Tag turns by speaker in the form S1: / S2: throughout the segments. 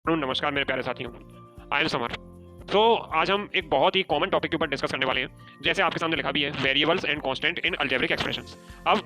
S1: नमस्कार मेरे प्यारे साथियों। I am summer. तो आज हम एक बहुत ही कॉमन टॉपिक के ऊपर डिस्कस करने वाले हैं। जैसे आपके सामने लिखा भी है, variables and constant in algebraic expressions. अब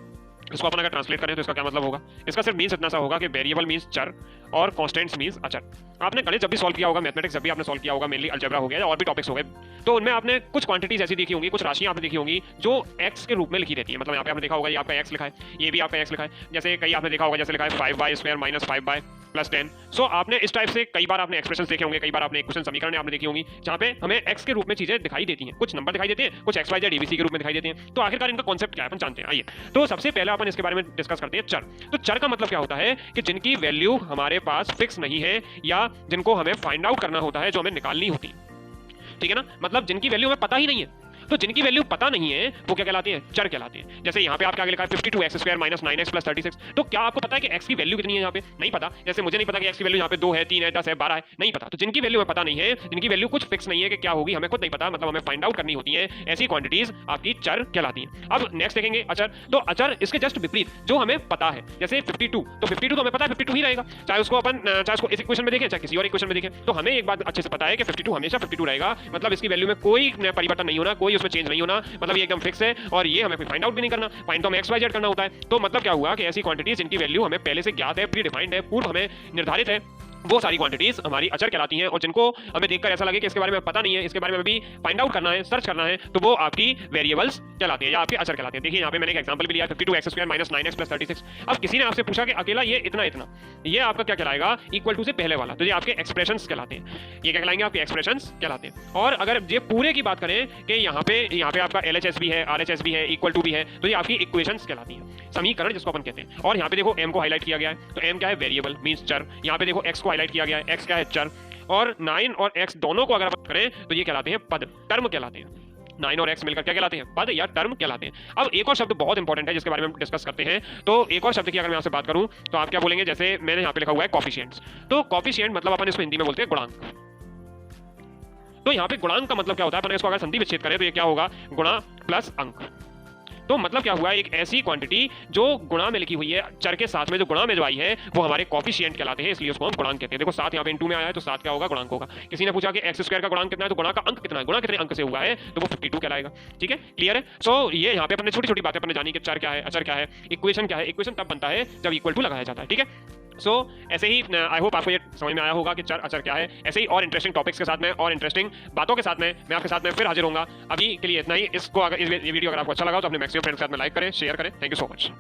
S1: इसको अपन अगर ट्रांसलेट करें तो इसका क्या मतलब होगा? इसका सिर्फ मीन्स इतना सा होगा कि वेरिएबल मीन्स चर और कांस्टेंट्स मीन्स अचर। आपने गणित जब भी सॉल्व किया होगा, मैथमेटिक्स जब भी आपने सॉल्व किया होगा, मेनली अलजेब्रा हो गया या और भी टॉपिक्स हो गए, तो उनमें आपने कुछ क्वांटिटीज ऐसी देखी होंगी, कुछ राशियां आपने देखी होंगी जो एक्स के रूप में लिखी रहती है। मतलब यहाँ पे आपने देखा होगा ये आपका एक्स लिखा है, ये भी आपका एक्स लिखा है। जैसे कई आपने देखा होगा, जैसे लिखा है 5y² माइनस 5y प्लस 10। सो आपने इस टाइप से कई बार आपने एक्सप्रेशन देखे होंगे, कई बार आपने इक्वेशन समीकरण आपने देखी होंगी जहाँ पे हमें एक्स के रूप में चीजें दिखाई देती हैं, कुछ नंबर दिखाई देते हैं, कुछ एक्स वाई जेड एबीसी के रूप में दिखाई देते हैं। तो आखिरकार इनका कॉन्सेप्ट क्या है अपन जानते हैं। आइए, तो सबसे पहले अपन इसके बारे में डिस्कस करते हैं चर। तो चर का मतलब क्या होता है कि जिनकी वैल्यू हमारे पास फिक्स नहीं है या जिनको हमें फाइंड आउट करना होता है, जो हमें निकालनी होती है। ठीक है ना, मतलब जिनकी वैल्यू हमें पता ही नहीं है। तो जिनकी वैल्यू पता नहीं है वो क्या कहलाते हैं? चर कहलाते हैं। जैसे यहाँ पे आपके आगे लिखा है 52x² माइनस 9x प्लस 36। तो क्या आपको पता है कि x की वैल्यू कितनी है? यहाँ पे नहीं पता। जैसे मुझे नहीं पता कि x की वैल्यू यहाँ पे 2 है, 3 है, 10 है, 12 है, नहीं पता। तो जिनकी वैल्यू हमें पता नहीं है, जिनकी वैल्यू कुछ फिक्स नहीं है कि क्या होगी, हमें खुद नहीं पता, मतलब हमें फाइंड आउट करनी होती है, ऐसी क्वांटिटीज आपकी चर कहलाती हैं। अब नेक्स्ट देखेंगे अचर। तो अचर इसके जस्ट विपरीत, जो हमें पता है। जैसे 52, तो 52 तो हमें पता है 52 ही रहेगा, चाहे उसको अपन चाहे उसको इस इक्वेशन में देखें चाहे किसी और इक्वेशन में देखें। तो हमें एक बात अच्छे से पता है कि 52 हमेशा 52 रहेगा, मतलब इसकी वैल्यू में कोई परिवर्तन नहीं होना, कोई उसमें चेंज नहीं होना, मतलब ये एकदम फिक्स है। और ये हमें फाइंड आउट भी नहीं करना, फाइंड तो हमें एक्स वाई जेड करना होता है। तो मतलब क्या हुआ कि ऐसी क्वांटिटीज जिनकी वैल्यू हमें पहले से ज्ञात है, प्री डिफाइंड है, पूर्व हमें निर्धारित है, वो सारी क्वांटिटीज हमारी अचर कहलाती हैं। और जिनको हमें देखकर ऐसा लगे कि इसके बारे में पता नहीं है, इसके बारे में भी फाइंड आउट करना है, सर्च करना है, तो वो आपकी वेरिएबल्स कहलाते हैं या आपके अचर कहलाते हैं। देखिए यहाँ पे मैंने एक एग्जांपल भी लिया, 52x² माइनस 9x प्लस 36। अब किसी ने आपसे पूछा कि अकेला ये इतना इतना, ये आपका क्या कहलाएगा? इक्वल टू से पहले वाला, तो ये आपके एक्सप्रेशंस कहलाते हैं। ये क्या कहलाएंगे? आपके एक्सप्रेशंस कहलाते हैं। और अगर ये पूरे की बात करें कि यहाँ पे आपका LHS भी है, RHS भी है, इक्वल टू भी है, तो ये आपकी इक्वेशंस कहलाती हैं, समीकरण जिसको अपन कहते हैं। और यहाँ पे देखो m को हाईलाइट किया गया है, तो m क्या है? वेरिएबल मींस चर। यहाँ पे देखो x को हाईलाइट किया गया है, x क्या है? चर। और 9 और x दोनों को अगर अपन करें तो ये कहलाते हैं पद, टर्म कहलाते हैं। 9 और x मिलकर क्या कहलाते हैं? पद या टर्म कहलाते हैं। अब एक और शब्द बहुत इंपॉर्टेंट है जिसके बारे में हम डिस्कस करते हैं। तो एक और शब्द की अगर मैं आपसे बात करूं तो आप क्या बोलेंगे? जैसे मैंने यहाँ पे लिखा हुआ है कॉफिशिएंट्स। तो कॉफिशिएंट मतलब अपन इसको हिंदी में बोलते हैं गुणांक। तो यहाँ पे गुणांक का मतलब क्या होता है? अपन इसको अगर संधि विच्छेद करें तो ये क्या होगा? गुणा प्लस अंक। तो मतलब क्या हुआ? एक ऐसी क्वांटिटी जो गुणा में लिखी हुई है, चर के साथ में जो गुणा में जो आई है, वो हमारे कॉफिशिएंट कहलाते हैं, इसलिए उसको हम गुणांक कहते हैं। देखो 7 यहाँ पे इनटू में आया है, तो 7 क्या होगा? गुणांक होगा। किसी ने पूछा कि x² का गुणांक कितना है, तो गुणा का अंक कितना है, गुणा कितने अंक से हुआ है, तो वो 52 कहलाएगा। ठीक है, क्लियर है? सो ये यहाँ पे अपने छोटी छोटी बातें अपने जानी कि चर क्या है, अचर क्या है, इक्वेशन क्या है। इक्वेशन तब बनता है जब इक्वल टू लगाया जाता है। ठीक है, सो ऐसे ही आई होप आपको ये समझ में आया होगा कि चर अचर क्या है। ऐसे ही और इंटरेस्टिंग टॉपिक्स के साथ में और इंटरेस्टिंग बातों के साथ में मैं आपके साथ में फिर हाजिर होऊंगा। अभी के लिए इतना ही। इसको अगर ये वीडियो अगर आपको अच्छा लगा तो अपने मैक्सिमम फ्रेंड्स के साथ में लाइक करें, शेयर करें। Thank you so much.